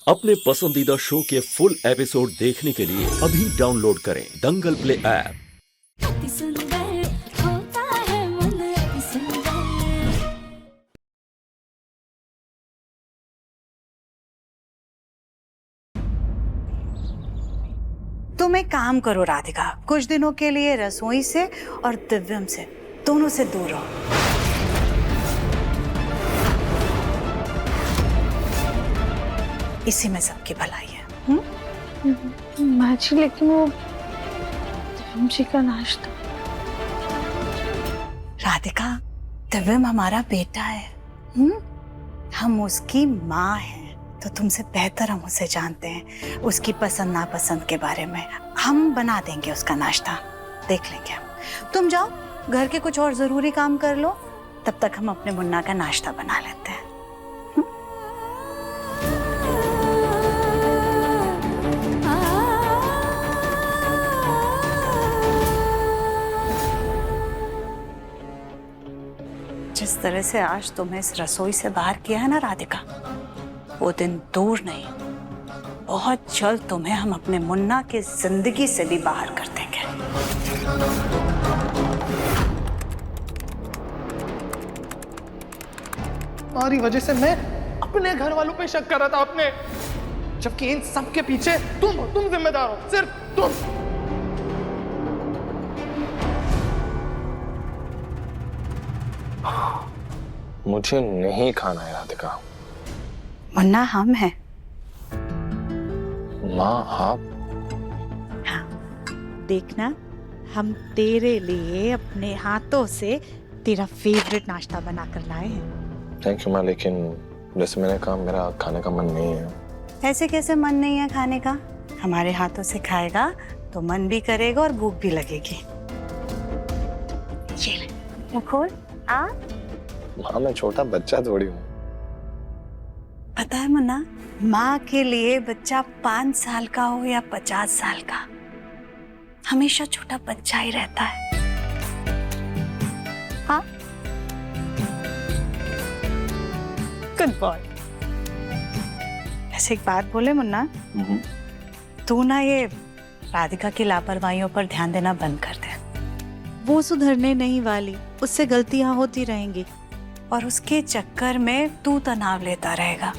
अपने पसंदीदा शो के फुल एपिसोड देखने के लिए अभी डाउनलोड करें दंगल प्ले ऐप। अति सुंदर होता है मन अति सुंदर। तुम एक काम करो राधिका, कुछ दिनों के लिए रसोई से और दिव्यम से दोनों से दूर रहो। इसी में सबकी भलाई है। माची, लेकिन वो दिव्यम जी का नाश्ता। राधिका, दिव्यम हमारा बेटा है। हम उसकी माँ हैं, तो तुमसे बेहतर हम उसे जानते हैं, उसकी पसंद नापसंद के बारे में। हम बना देंगे उसका नाश्ता, देख लेंगे हम। तुम जाओ घर के कुछ और जरूरी काम कर लो, तब तक हम अपने मुन्ना का नाश्ता बना लेते हैं। जिस तरह से आज तुम्हें इस रसोई से बाहर किया है ना राधिका, वो दिन दूर नहीं, बहुत जल्द तुम्हें हम अपने मुन्ना की जिंदगी से भी बाहर कर देंगे। तुम्हारी वजह से मैं अपने घर वालों पे शक कर रहा था अपने, जबकि इन सब के पीछे तुम जिम्मेदार हो, सिर्फ तुम। मुझे नहीं खाना है राधिका। मुन्ना हम हैं। माँ आप? हाँ, देखना, हम तेरे लिए अपने हाथों से तेरा फेवरेट नाश्ता बना कर लाए हैं। थैंक यू माँ, लेकिन जैसे मैंने कहा मेरा खाने का मन नहीं है। ऐसे कैसे मन नहीं है खाने का? हमारे हाथों से खाएगा तो मन भी करेगा और भूख भी लगेगी। ये ले, खोल। आ माँ मैं छोटा बच्चा थोड़ी हूँ। पता है मुन्ना, माँ के लिए बच्चा 5 साल का हो या 50 साल का, हमेशा छोटा बच्चा ही रहता है। हाँ, गुड बॉय। ऐसे एक बात बोले मुन्ना, तू ना ये राधिका की लापरवाहियों पर ध्यान देना बंद कर दे। वो सुधरने नहीं वाली, उससे गलतियां होती रहेंगी और उसके चक्कर में तू तनाव लेता रहेगा।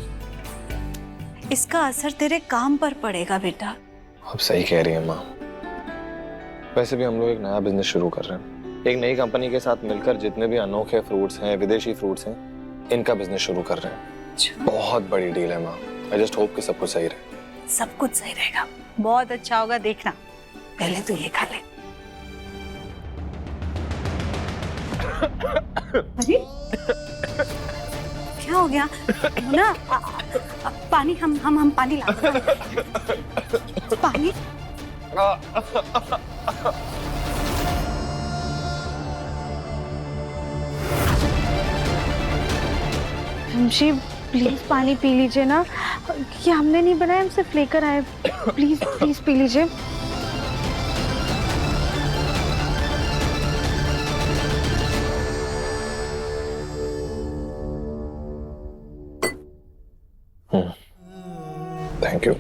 इसका असर तेरे काम पर पड़ेगा बेटा। आप सही कह रही हैं माँ। वैसे भी हम लोग एक नया बिजनेस शुरू कर रहे हैं, एक नई कंपनी के साथ मिलकर जितने भी अनोखे फ्रूट्स हैं, विदेशी फ्रूट्स हैं, इनका बिजनेस शुरू कर रहे हैं। बहुत बड़ी डील है माँ। आई जस्ट होप कि सब कुछ सही रहे। सब कुछ सही रहेगा, बहुत अच्छा होगा, देखना। पहले तो ये खा ले। अरे क्या हो गया मुन्ना? पानी, हम पानी लाते हैं। पानी। जी प्लीज पानी पी लीजिए ना, ये हमने नहीं बनाया, हम सिर्फ लेकर आए। प्लीज प्लीज पी लीजिए। Thank you.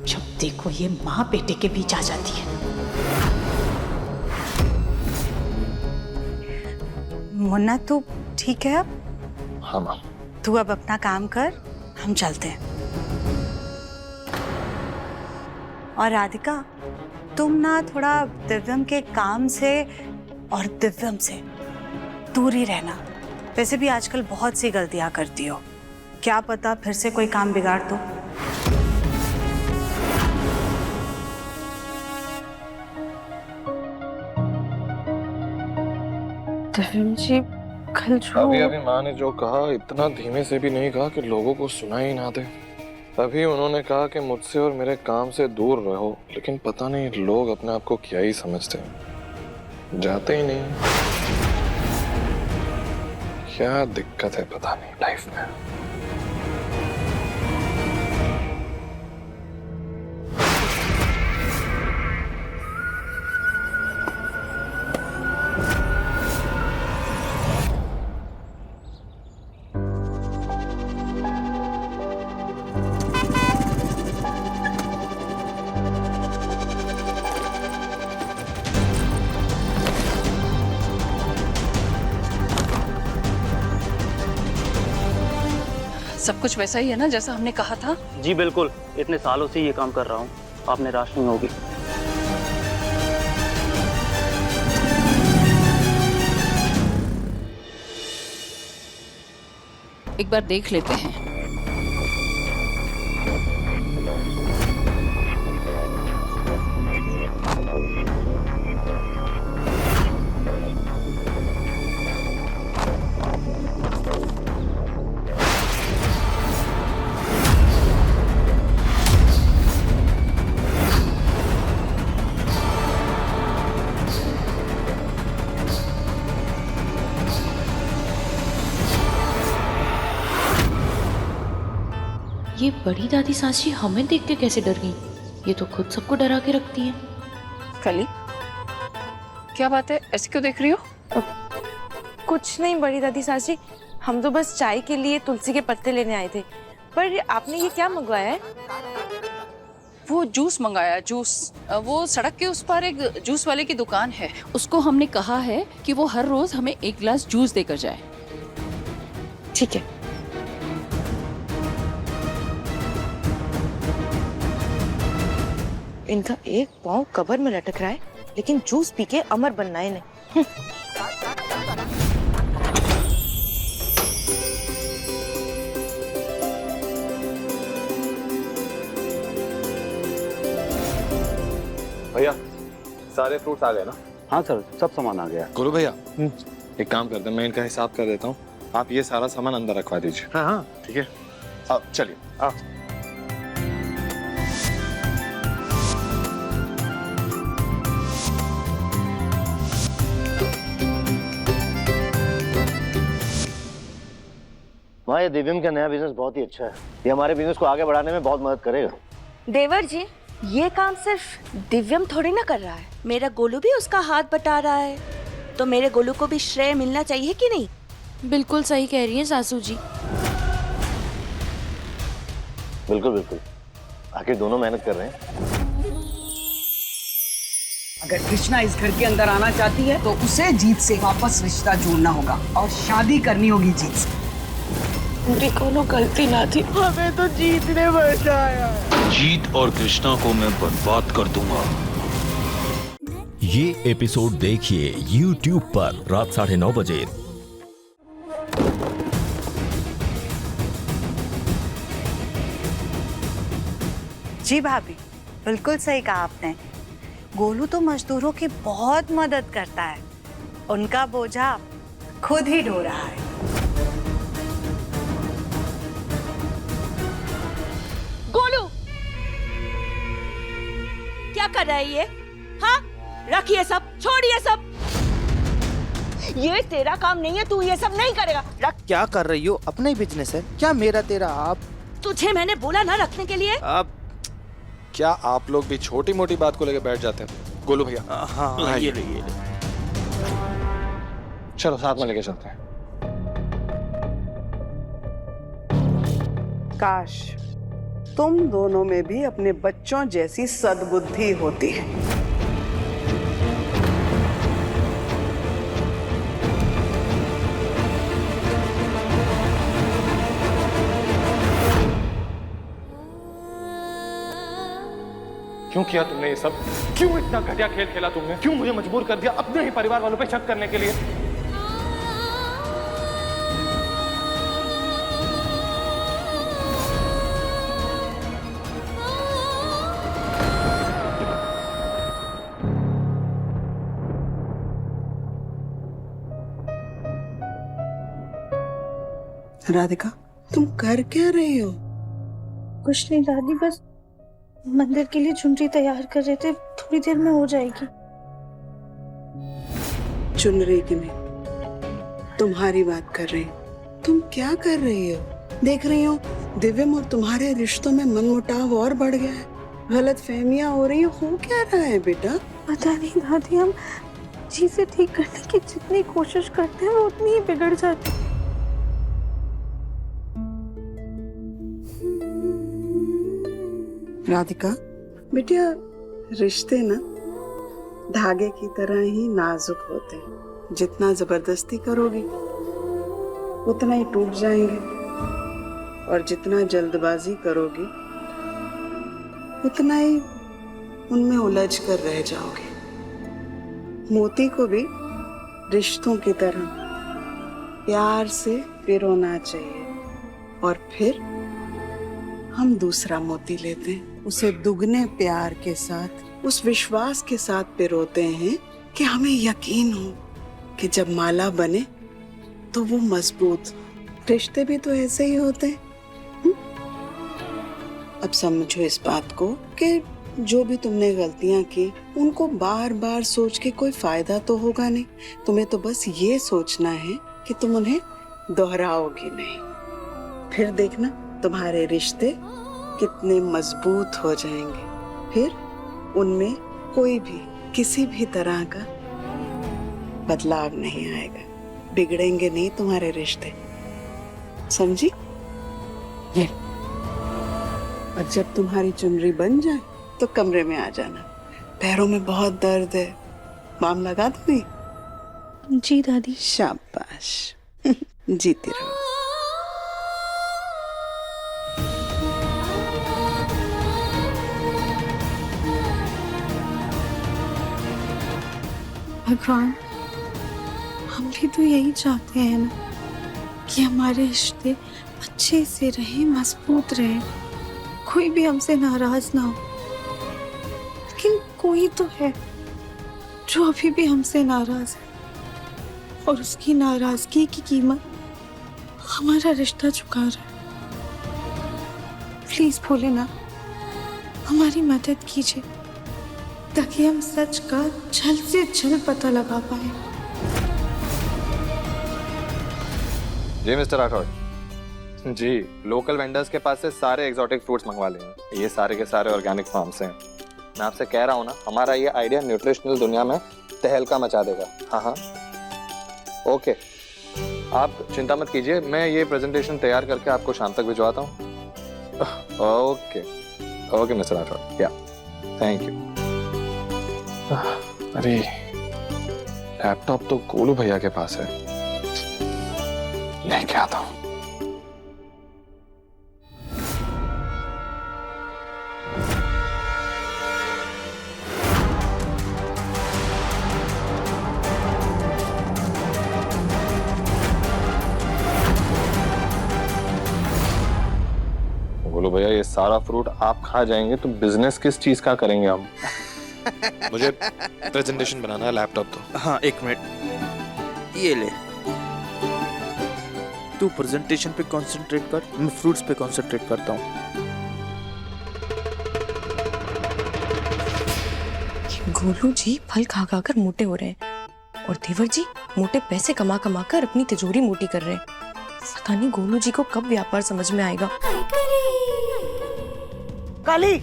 जब देखो ये माँ बेटे के बीच आ जाती है। मुन्ना तू ठीक है अब? हाँ माँ। तू अब अपना काम कर, हम चलते हैं। और राधिका, तुम ना थोड़ा दिव्यम के काम से और दिव्यम से दूर ही रहना। वैसे भी आजकल बहुत सी गलतियां करती हो, क्या पता फिर से कोई काम बिगाड़ दो। दिव्यम जी कल जो अभी माँ ने जो कहा, इतना धीमे से भी नहीं कहा कि लोगों को सुनाई ही ना दे। अभी उन्होंने कहा कि मुझसे और मेरे काम से दूर रहो, लेकिन पता नहीं लोग अपने आप को क्या ही समझते हैं, जाते ही नहीं। क्या दिक्कत है पता नहीं लाइफ में। सब कुछ वैसा ही है ना जैसा हमने कहा था? जी बिल्कुल, इतने सालों से ये काम कर रहा हूँ, आप निराश नहीं होगी। एक बार देख लेते हैं। ये बड़ी दादी सासी हमें देख के कैसे डर गई? ये तो खुद सबको डरा के रखती है। कली, क्या बात है, ऐसे क्यों देख रही हो? कुछ नहीं बड़ी दादी सासी, हम तो बस चाय के लिए तुलसी के पत्ते लेने आए थे। पर आपने ये क्या मंगवाया है? वो जूस मंगाया, जूस। वो सड़क के उस पार एक जूस वाले की दुकान है, उसको हमने कहा है कि वो हर रोज हमें एक गिलास जूस देकर जाए। ठीक है। इनका एक पाँव कब्र में लटक रहा है, लेकिन जूस पी के अमर बनना है नहीं। भैया सारे फ्रूट्स आ गए ना? हाँ सर, सब सामान आ गया। गुरु भैया एक काम करते हैं, मैं इनका हिसाब कर देता हूँ, आप ये सारा सामान अंदर रखवा दीजिए। हाँ हाँ ठीक है। अब चलिए। माँ, ये दिव्यम का नया बिजनेस बहुत ही अच्छा है। ये हमारे बिजनेस को आगे बढ़ाने में बहुत मदद करेगा। देवर जी, ये काम सिर्फ दिव्यम थोड़ी ना कर रहा है, मेरा गोलू भी उसका हाथ बटा रहा है, तो मेरे गोलू को भी श्रेय मिलना चाहिए कि नहीं? बिल्कुल सही कह रही हैं सासू जी। बिल्कुल बिल्कुल, आखिर दोनों मेहनत कर रहे हैं। अगर कृष्णा इस घर के अंदर आना चाहती है तो उसे जीत से वापस रिश्ता जोड़ना होगा और शादी करनी होगी जीत से। मेरी कोनो गलती ना थी, हमें तो जीत ने बचाया। जीत और कृष्णा को मैं बर्बाद कर दूंगा। ये एपिसोड देखिए YouTube पर रात 9:30 बजे। जी भाभी, बिल्कुल सही कहा आपने। गोलू तो मजदूरों की बहुत मदद करता है, उनका बोझा खुद ही ढो रहा है। गोलू क्या कर रहा है ये? हाँ, रखिए सब, छोड़िए सब। ये तेरा काम नहीं है, तू ये सब नहीं करेगा। रख। क्या कर रही हो? अपना ही बिजनेस है, क्या मेरा तेरा? आप तुझे मैंने बोला ना रखने के लिए। आप क्या आप लोग भी छोटी मोटी बात को लेकर बैठ जाते हैं? गोलू भैया हाँ ये चलो साथ में लेके चलते हैं। काश तुम दोनों में भी अपने बच्चों जैसी सद्बुद्धि होती है। क्यों किया तुमने ये सब? क्यों इतना घटिया खेल खेला तुमने? क्यों मुझे मजबूर कर दिया अपने ही परिवार वालों पे शक करने के लिए? राधिका, तुम कर क्या रही हो? कुछ नहीं दादी, बस मंदिर के लिए चुनरी तैयार कर रहे थे, थोड़ी देर में हो जाएगी। चुनरी की नहीं, तुम्हारी बात कर रही हूँ। तुम क्या कर रही हो? देख रही हो दिव्यम और तुम्हारे रिश्तों में मनमुटाव और बढ़ गया है, गलत फहमियां हो रही हो क्या रहा है बेटा? पता नहीं दादी, हम चीजें ठीक करने की जितनी कोशिश करते हैं वो उतनी ही बिगड़ जाती है। राधिका बेटिया, रिश्ते ना धागे की तरह ही नाजुक होते हैं, जितना जबरदस्ती करोगी उतना ही टूट जाएंगे। और जितना जल्दबाजी करोगे उतना ही उनमें उलझ कर रह जाओगे। मोती को भी रिश्तों की तरह प्यार से पिरोना चाहिए और फिर हम दूसरा मोती लेते हैं, उसे दुगने प्यार के साथ, उस विश्वास के साथ पिरोते हैं कि हमें यकीन हो कि जब माला बने तो वो मजबूत। रिश्ते भी तो ऐसे ही होते हैं। अब समझो इस बात को कि जो भी तुमने गलतियां की उनको बार बार सोच के कोई फायदा तो होगा नहीं। तुम्हें तो बस ये सोचना है कि तुम उन्हें दोहराओगी नहीं। फिर देखना तुम्हारे रिश्ते कितने मजबूत हो जाएंगे। फिर उनमें कोई भी किसी भी तरह का बदलाव नहीं आएगा, बिगड़ेंगे नहीं तुम्हारे रिश्ते, समझी? ये और जब तुम्हारी चुनरी बन जाए तो कमरे में आ जाना। पैरों में बहुत दर्द है, बाम लगा दूंगी? जी दादी। शाबाश। जीती रहो। भगवान, हम भी तो यही चाहते हैं ना कि हमारे रिश्ते अच्छे से रहे, मजबूत रहे, कोई भी हमसे नाराज ना हो। लेकिन कोई तो है जो अभी भी हमसे नाराज है और उसकी नाराजगी की कीमत हमारा रिश्ता चुका रहा है। प्लीज भोलेनाथ हमारी मदद कीजिए ताकि हम सच का जल्द से जल्द पता लगा पाए। जी मिस्टर राठौड़ जी, लोकल वेंडर्स के पास से सारे एग्जॉटिक फ्रूट्स मंगवा लेंगे। ये सारे के सारे ऑर्गेनिक फार्म से हैं। मैं आपसे कह रहा हूँ ना, हमारा ये आइडिया न्यूट्रिशनल दुनिया में तहलका मचा देगा। हाँ, ओके, आप चिंता मत कीजिए, मैं ये प्रेजेंटेशन तैयार करके आपको शाम तक भिजवाता हूँ। ओके मिस्टर राठौड़, या थैंक यू। अरे लैपटॉप तो गोलू भैया के पास है, लेके आता हूँ। गोलू भैया, ये सारा फ्रूट आप खा जाएंगे तो बिजनेस किस चीज का करेंगे हम? मुझे प्रेजेंटेशन बनाना है, लैपटॉप तो। हाँ, एक मिनट, ये ले। तू प्रेजेंटेशन पे कंसंट्रेट कर, मैं फ्रूट्स पे कंसंट्रेट करता हूँ। गोलू जी फल खा खा कर मोटे हो रहे हैं और देवर जी मोटे पैसे कमा कमा कर अपनी तिजोरी मोटी कर रहे हैं। पता नहीं गोलू जी को कब व्यापार समझ में आएगा। काली,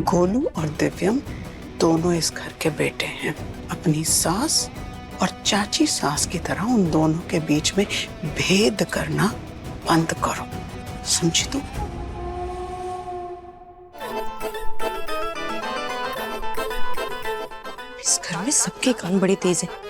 गोलू और दिव्यम दोनों इस घर के बेटे हैं। अपनी सास और चाची सास की तरह उन दोनों के बीच में भेद करना बंद करो, समझी तू? इस घर में सबके कान बड़े तेज हैं।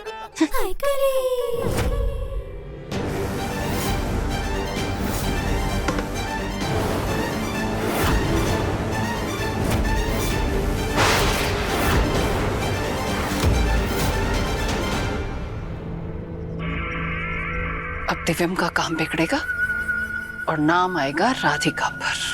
अब दिव्यम का काम बिगड़ेगा और नाम आएगा राधिका पर।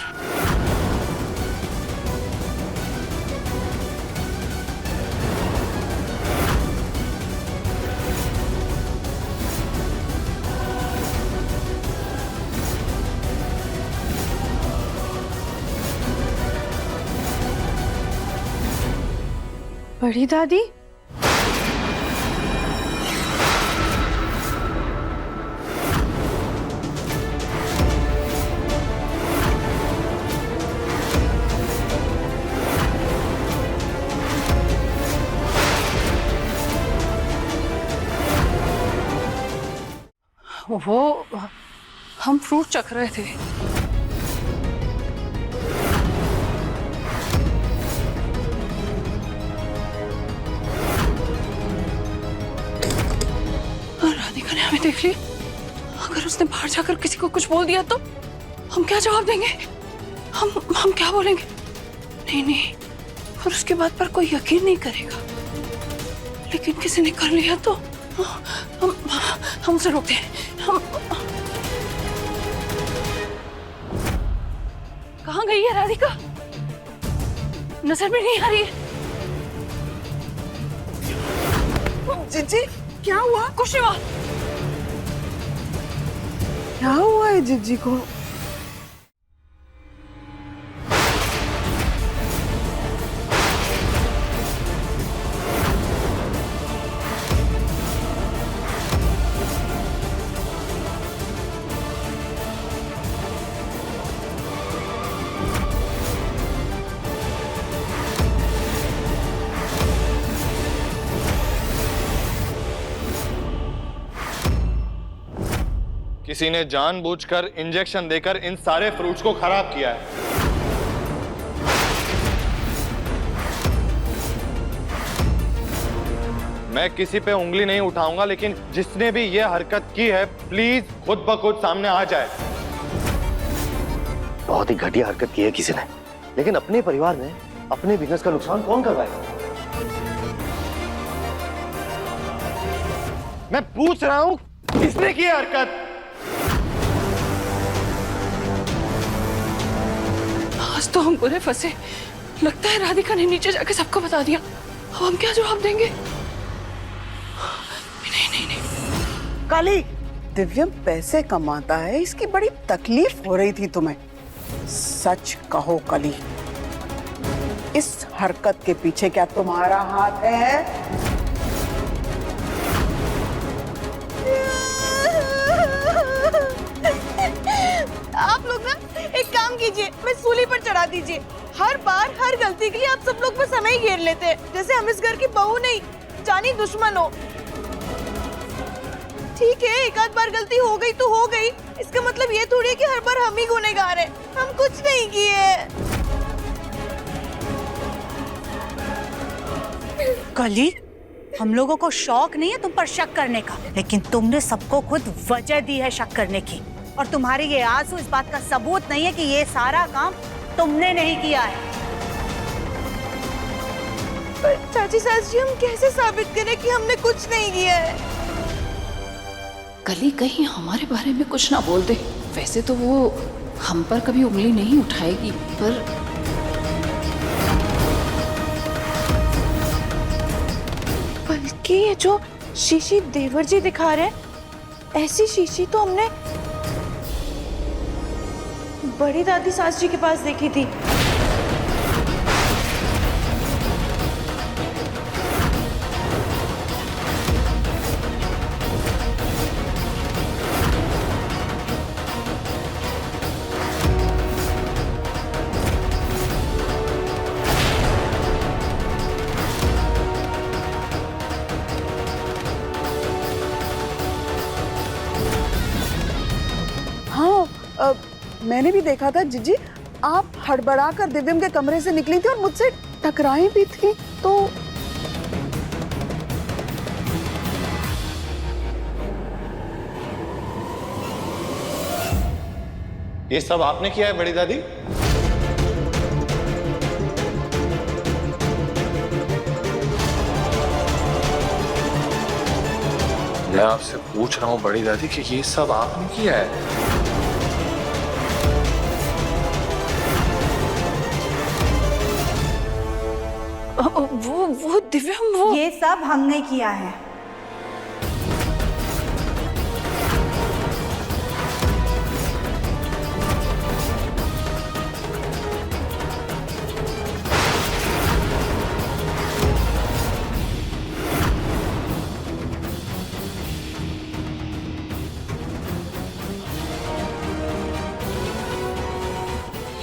बड़ी दादी, वो हम फ्रूट चख रहे थे। राधिका ने हमें देख लिया, अगर उसने बाहर जाकर किसी को कुछ बोल दिया तो हम क्या जवाब देंगे? हम क्या बोलेंगे? नहीं नहीं, और उसके बाद पर कोई यकीन नहीं करेगा। लेकिन किसी ने कर लिया तो हम उसे रोकते हैं। कहाँ गई है राधिका? नजर में नहीं आ रही है। जिज्जी क्या हुआ? कुछ नहीं हुआ। क्या हुआ है जिज्जी को? किसी ने जानबूझकर इंजेक्शन देकर इन सारे फ्रूट्स को खराब किया है। मैं किसी पे उंगली नहीं उठाऊंगा, लेकिन जिसने भी ये हरकत की है प्लीज खुद ब खुद सामने आ जाए। बहुत ही घटिया हरकत की है किसी ने, लेकिन अपने परिवार में अपने बिजनेस का नुकसान कौन करवाएगा? मैं पूछ रहा हूं किसने की हरकत? आज तो हम पूरे फंसे। लगता है राधिका ने नीचे जाके सबको बता दिया। अब हम क्या जवाब देंगे? नहीं। काली, दिव्यम पैसे कमाता है, इसकी बड़ी तकलीफ हो रही थी तुम्हें। सच कहो कली, इस हरकत के पीछे क्या तुम्हारा हाथ है? आप लोग ना एक काम कीजिए, मैं सूली पर चढ़ा दीजिए। हर बार हर गलती के लिए आप सब लोग बस हमें ही घेर लेते हैं, जैसे हम इस घर की बहू नहीं जानी दुश्मन हो। ठीक है, एक आध बार गलती हो गई तो हो गई, इसका मतलब ये थोड़ी है कि हर बार हम ही गुनहगार हैं। हम कुछ नहीं किए। कली, हम लोगों को शौक नहीं है तुम पर शक करने का, लेकिन तुमने सबको खुद वजह दी है शक करने की। और तुम्हारी ये आंसू इस बात का सबूत नहीं है कि ये सारा काम तुमने नहीं किया है। पर चाची सास जी, हम कैसे साबित करें कि हमने कुछ नहीं किया है? कली कहीं हमारे बारे में कुछ ना बोल दे। वैसे तो वो हम पर कभी उंगली नहीं उठाएगी, पर बल्कि ये जो शीशी देवर जी दिखा रहे हैं, ऐसी शीशी तो हमने बड़ी दादी सास जी के पास देखी थी। हाँ, मैंने भी देखा था जिज्जी, आप हड़बड़ाकर दिव्यम के कमरे से निकली थी और मुझसे टकराई भी थी। तो ये सब आपने किया है बड़ी दादी? मैं आपसे पूछ रहा हूँ बड़ी दादी कि ये सब आपने किया है? वो दिव्यम, वो ये सब हमने किया है।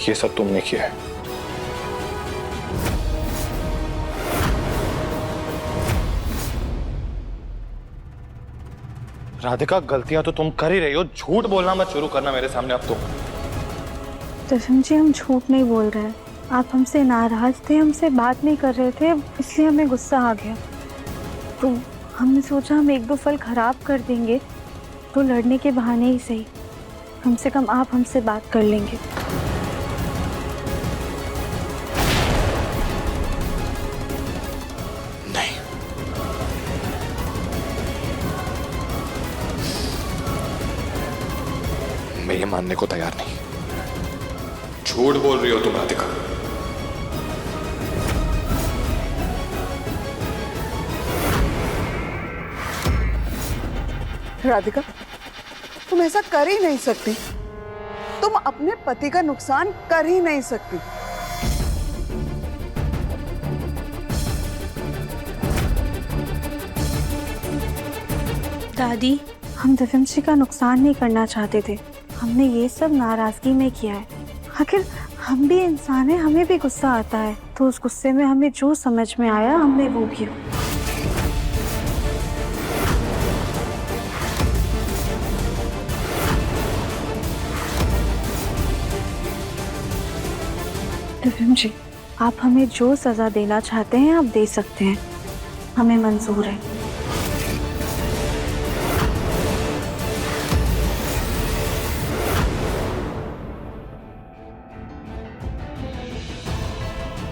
ये सब तुमने किया है? राधिका, गलतियां तो तुम कर ही रही हो, झूठ बोलना मत शुरू करना मेरे सामने अब तुम। दर्शन जी, हम झूठ नहीं बोल रहे हैं। आप हमसे नाराज थे, हमसे बात नहीं कर रहे थे, इसलिए हमें गुस्सा आ गया। तो हमने सोचा हम एक दो फल खराब कर देंगे तो लड़ने के बहाने ही सही, कम से कम आप हमसे बात कर लेंगे। नहीं, मैं ये मानने को तैयार नहीं। झूठ बोल रही हो तुम राधिका। राधिका, तुम ऐसा कर ही नहीं सकती। तुम अपने पति का नुकसान कर ही नहीं सकती। दादी, हम दिव्यम जी का नुकसान नहीं करना चाहते थे, हमने ये सब नाराजगी में किया है। आखिर हम भी इंसान हैं, हमें भी गुस्सा आता है, तो उस गुस्से में हमें जो समझ में आया हमने वो किया। दिव्यम जी, आप हमें जो सजा देना चाहते हैं आप दे सकते हैं, हमें मंजूर है।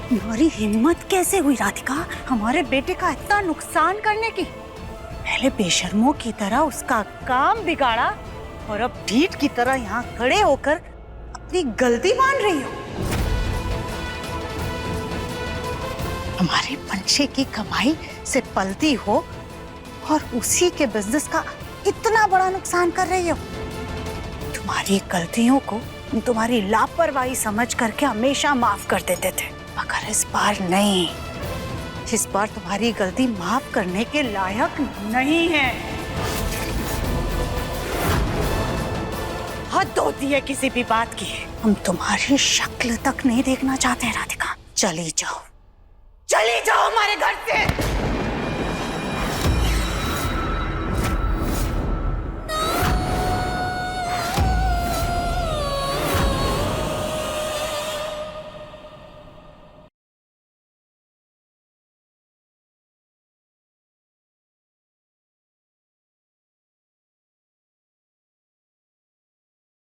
तुम्हारी हिम्मत कैसे हुई राधिका हमारे बेटे का इतना नुकसान करने की? पहले बेशर्मों की तरह उसका काम बिगाड़ा और अब ढीठ की तरह यहाँ खड़े होकर अपनी गलती मान रही हो। हमारे पंछी की कमाई से पलती हो और उसी के बिजनेस का इतना बड़ा नुकसान कर रही हो। तुम्हारी गलतियों को तुम्हारी लापरवाही समझ करके हमेशा माफ कर देते थे, मगर इस बार नहीं। इस बार तुम्हारी गलती माफ करने के लायक नहीं है। हद होती है किसी भी बात की। हम तुम्हारी शक्ल तक नहीं देखना चाहते राधिका। चली जाओ, चली जाओ हमारे घर से।